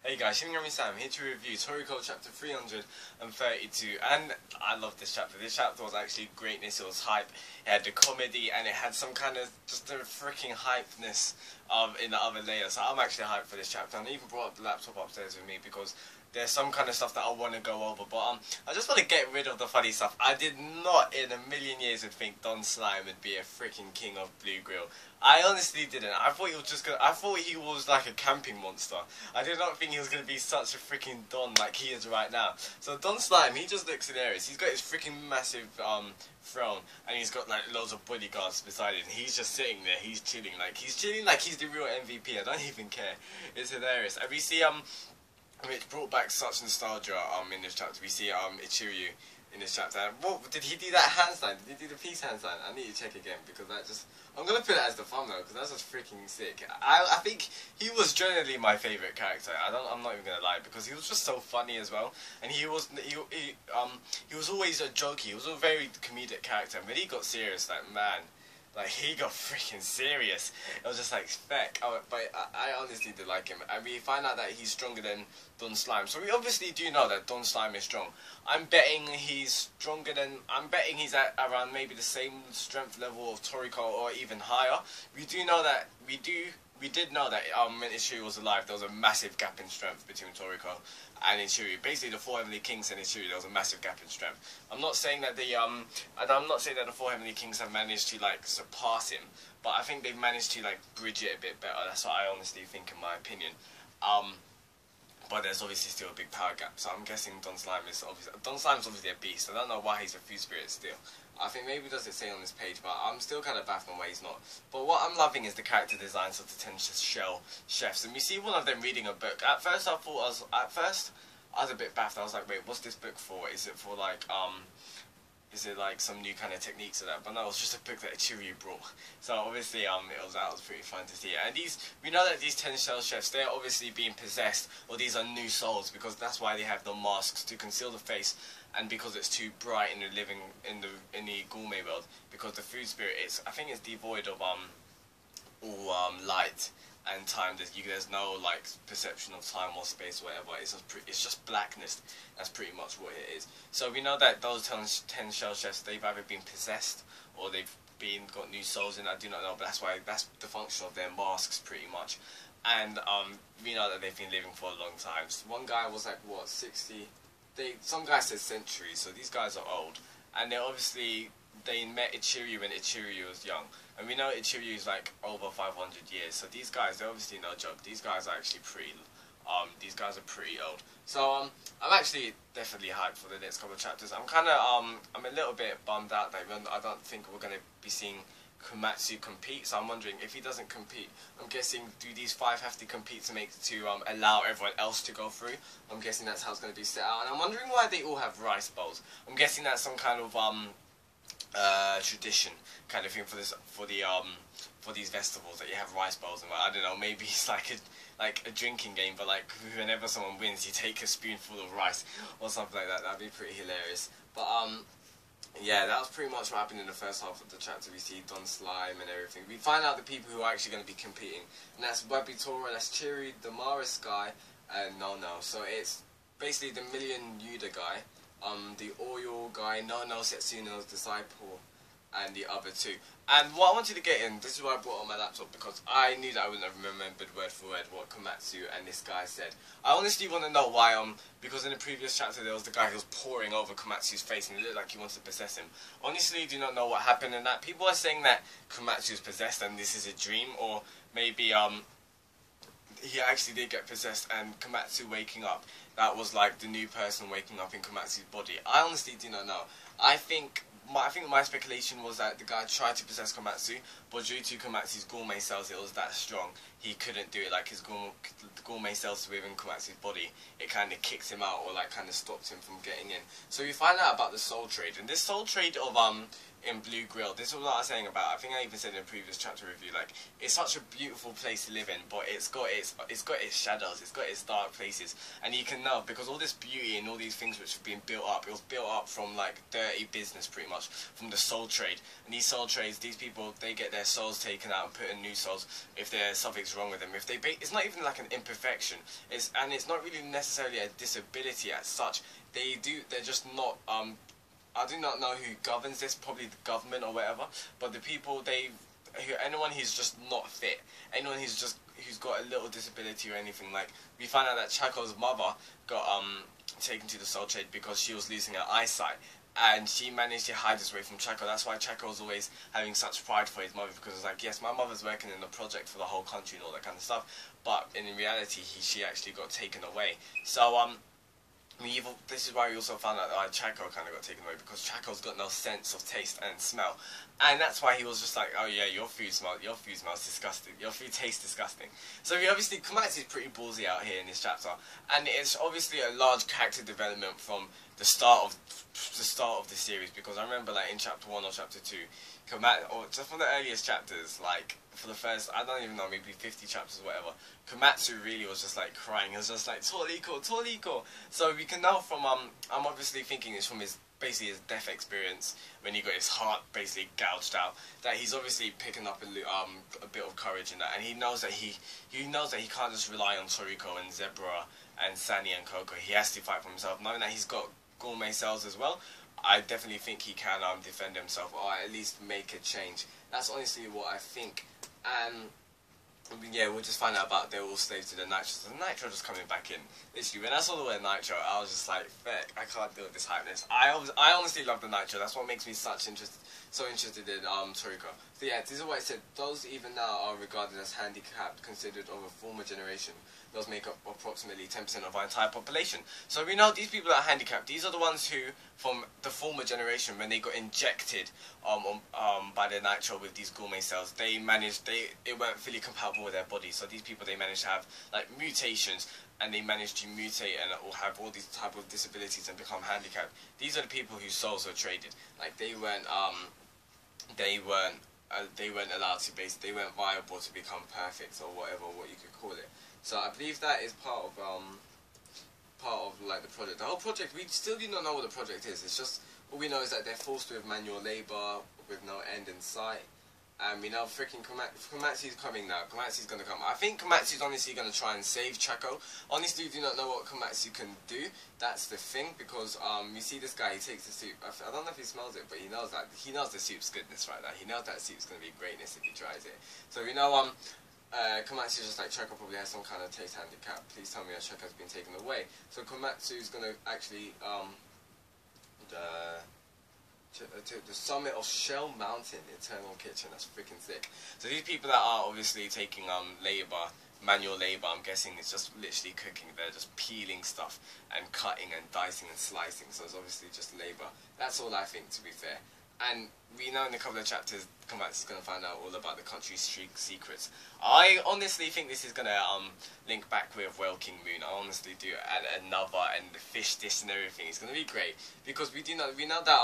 Hey guys, Sam here to review Toriko chapter 332, and I love this chapter. This chapter was actually greatness, it was hype, it had the comedy, and it had some kind of just the freaking hypeness in the other layer. So I'm actually hyped for this chapter, and I even brought up the laptop upstairs with me because there's some kind of stuff that I want to go over, but I just want to get rid of the funny stuff. I did not in a million years would think Don Slime would be a freaking king of Blue Grill. I honestly didn't. I thought he was I thought he was like a camping monster. I did not think he was gonna be such a freaking Don like he is right now. So Don Slime, he just looks hilarious. He's got his freaking massive throne, and he's got like loads of bodyguards beside him. He's just sitting there. He's chilling like he's the real MVP. I don't even care. It's hilarious. And we see it brought back such nostalgia in this chapter. We see Ichiryu in this chapter. What did he do that hand sign? Did he do the peace hand sign? I need to check again because that just I'm gonna put it as the thumbnail because that's just freaking sick. I think he was generally my favorite character. I'm not even gonna lie because he was just so funny as well, and he was always a jokey. He was a very comedic character. And when he got serious, like man. Like, he got freaking serious. It was just like, feck. But I honestly did like him. And we find out that he's stronger than Don Slime. So we obviously do know that Don Slime is strong. I'm betting he's at around maybe the same strength level of Toriko or even higher. We did know that when Ichiryu was alive, there was a massive gap in strength between Toriko and Ichiryu. Basically, the four Heavenly Kings and Ichiryu, there was a massive gap in strength. I'm not saying that the four Heavenly Kings have managed to like surpass him, but I think they've managed to like bridge it a bit better. That's what I honestly think, in my opinion. But there's obviously still a big power gap, so I'm guessing Don Slime's obviously a beast. I don't know why he's a food spirit still. I think maybe it doesn't say on this page, but I'm still kind of baffled why he's not. But what I'm loving is the character designs of the 10 shell chefs, and we see one of them reading a book. At first I was a bit baffled. I was like, wait, what's this book for? Is it for like is it like some new kind of techniques or that? But no, it was just a book that Ichiryu brought. So obviously that was pretty fun to see. And we know that these 10 shell chefs, they're obviously being possessed, or these are new souls, because that's why they have the masks to conceal the face, and because it's too bright in the gourmet world, because the food spirit I think it's devoid of all light and time. There's no like perception of time or space or whatever. It's just blackness. That's pretty much what it is. So we know that those 10 shell chefs, they've either been possessed or they've got new souls in. I do not know, but that's the function of their masks pretty much. And we know that they've been living for a long time. So one guy was like what, 60? Some guy said centuries. So these guys are old, and they met Ichiryu when Ichiryu was young. And we know Ichiryu is like over 500 years. So these guys, they're obviously no joke. These guys are actually pretty old. So I'm actually definitely hyped for the next couple of chapters. I'm a little bit bummed out that I don't think we're gonna be seeing Komatsu compete. So I'm wondering if he doesn't compete. I'm guessing do these 5 have to compete to allow everyone else to go through? I'm guessing that's how it's gonna be set out. And I'm wondering why they all have rice bowls. I'm guessing that's some kind of tradition kind of thing for these festivals, that you have rice bowls, and I don't know, maybe it's like a drinking game, but like whenever someone wins you take a spoonful of rice or something like that. That'd be pretty hilarious. But yeah, that was pretty much what happened in the first half of the chapter. We see Don Slime and everything. We find out the people who are actually going to be competing, and that's Webitora, that's Chiri, the Maris guy, and No. So it's basically the Million Yuda guy, the Oil guy, No Setsuno's disciple, and the other two. And what I wanted to get in, this is why I brought on my laptop, because I knew that I wouldn't have remembered word for word what Komatsu and this guy said. I honestly want to know why, because in the previous chapter there was the guy who was pouring over Komatsu's face and it looked like he wanted to possess him. Honestly, do not know what happened in that. People are saying that Komatsu's possessed and this is a dream, or maybe he actually did get possessed and Komatsu waking up, that was like the new person waking up in Komatsu's body. I honestly do not know. I think my speculation was that the guy tried to possess Komatsu, but due to Komatsu's gourmet cells, it was that strong, he couldn't do it. Like his gourmet cells within Komatsu's body, it kind of kicked him out, or like kind of stopped him from getting in. So we find out about the soul trade, and this soul trade of in Blue Grill, this is what I was saying about. I think I even said in a previous chapter review, like it's such a beautiful place to live in, but it's got its shadows, it's got its dark places, and you can know because all this beauty and all these things which have been built up, it was built up from like dirty business pretty much, from the soul trade. And these soul trades, these people, they get their souls taken out and put in new souls if they're something is wrong with them. If it's not even like an imperfection. It's not really necessarily a disability as such. They're just not. I do not know who governs this. Probably the government or whatever. But the people anyone who's just not fit, anyone who's got a little disability or anything. Like, we found out that Chaco's mother got taken to the soul trade because she was losing her eyesight, and she managed to hide this away from Chaco. That's why Chaco was always having such pride for his mother, because it's like, yes, my mother's working in the project for the whole country and all that kind of stuff, but in reality she actually got taken away. So this is why we also found out that Chaco kind of got taken away, because Chaco's got no sense of taste and smell, and that's why he was just like, oh yeah, your food smells disgusting, your food tastes disgusting. So obviously Komatsu is pretty ballsy out here in this chapter, and it's obviously a large character development from the start of the series, because I remember, like, in chapter 1 or chapter 2, or just from the earliest chapters, like for the first, I don't even know, maybe 50 chapters or whatever, Komatsu really was just like crying. He was just like, Toriko, Toriko. So we can know from I'm obviously thinking it's from his death experience, when he got his heart basically gouged out, that he's obviously picking up a bit of courage in that, and he knows that he can't just rely on Toriko and Zebra and Sunny and Coco. He has to fight for himself, knowing that he's got gourmet cells as well. I definitely think he can defend himself, or at least make a change. That's honestly what I think. And yeah, we'll just find out about they're all slaves to the Nitro. So the Nitro just coming back in. Literally, when I saw the word Nitro, I was just like, feck, I can't deal with this hypeness. I honestly love the Nitro. That's what makes me so interested in Toriko. So yeah, this is what I said. Those even now are regarded as handicapped, considered of a former generation. Those make up approximately 10% of our entire population. So we know these people that are handicapped. These are the ones who, from the former generation, when they got injected by the Nitro with these gourmet cells, it weren't fully compatible with their body. So these people, they managed to have like mutations, and they managed to mutate and or have all these type of disabilities and become handicapped. These are the people whose souls were traded. Like, they weren't allowed to they weren't viable to become perfect, or whatever, what you could call it. So I believe that is part of like the project. The whole project, we still do not know what the project is. It's just, all we know is that they're forced with manual labour with no end in sight. And we know freaking Komatsu's coming now. Komatsu's gonna come. I think Komatsu's honestly gonna try and save Chaco. Honestly, we do not know what Komatsu can do. That's the thing, because you see this guy, he takes the soup. I don't know if he smells it, but he knows the soup's goodness right now. He knows that soup's gonna be greatness if he tries it. So we know Komatsu's just like, Chaco probably has some kind of taste handicap. Please tell me that Chaco's been taken away. So Komatsu's gonna actually to the summit of Shell Mountain Eternal Kitchen. That's freaking sick. So these people that are obviously taking manual labour, I'm guessing it's just literally cooking. They're just peeling stuff and cutting and dicing and slicing. So it's obviously just labour. That's all I think, to be fair. And we know in a couple of chapters, Komatsu's going to find out all about the country's secrets. I honestly think this is going to link back with Whale King Moon. I honestly do. And another, and the fish dish and everything. It's going to be great, because we know that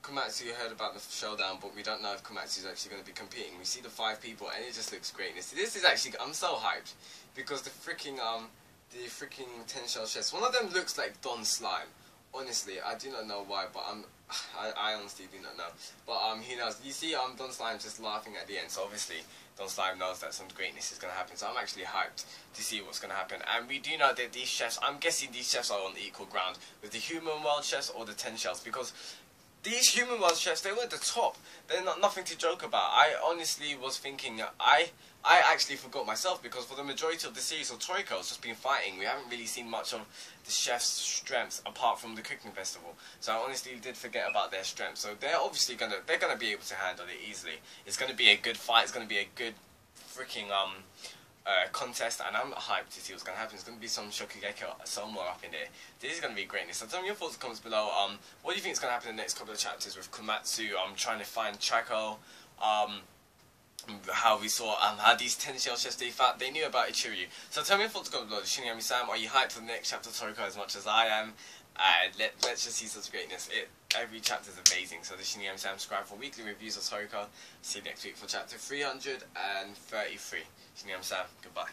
Komatsu heard about the showdown, but we don't know if Komatsu is actually going to be competing. We see the 5 people, and it just looks great. This is actually, I'm so hyped, because the freaking 10 shell chefs, one of them looks like Don Slime. Honestly, I do not know why, but I honestly do not know. But he knows. You see, Don Slime just laughing at the end. So obviously, Don Slime knows that some greatness is going to happen. So I'm actually hyped to see what's going to happen. And we do know that these chefs, I'm guessing these chefs are on equal ground with the human world chefs or the 10 shells, because these human world chefs, they were at the top. They're nothing to joke about. I honestly was thinking, I actually forgot myself, because for the majority of the series of Toriko, it's just been fighting. We haven't really seen much of the chef's strengths apart from the cooking festival. So I honestly did forget about their strengths. So they're obviously gonna be able to handle it easily. It's gonna be a good fight. It's gonna be a good freaking contest, and I'm hyped to see what's going to happen. There's going to be some Shokugeki somewhere up in there. This is going to be greatness. So tell me your thoughts in the comments below. What do you think is going to happen in the next couple of chapters with Komatsu? I'm trying to find Chaco. How we saw how these 10 shell chefs, they knew about Ichiryu. So tell me your thoughts in the comments below. Shinigami-san, are you hyped for the next chapter of Toriko as much as I am? Let's just see such greatness. Every chapter is amazing. So the Shinigami-san, subscribe for weekly reviews of Toriko. See you next week for chapter 333. Shinigami-san, goodbye.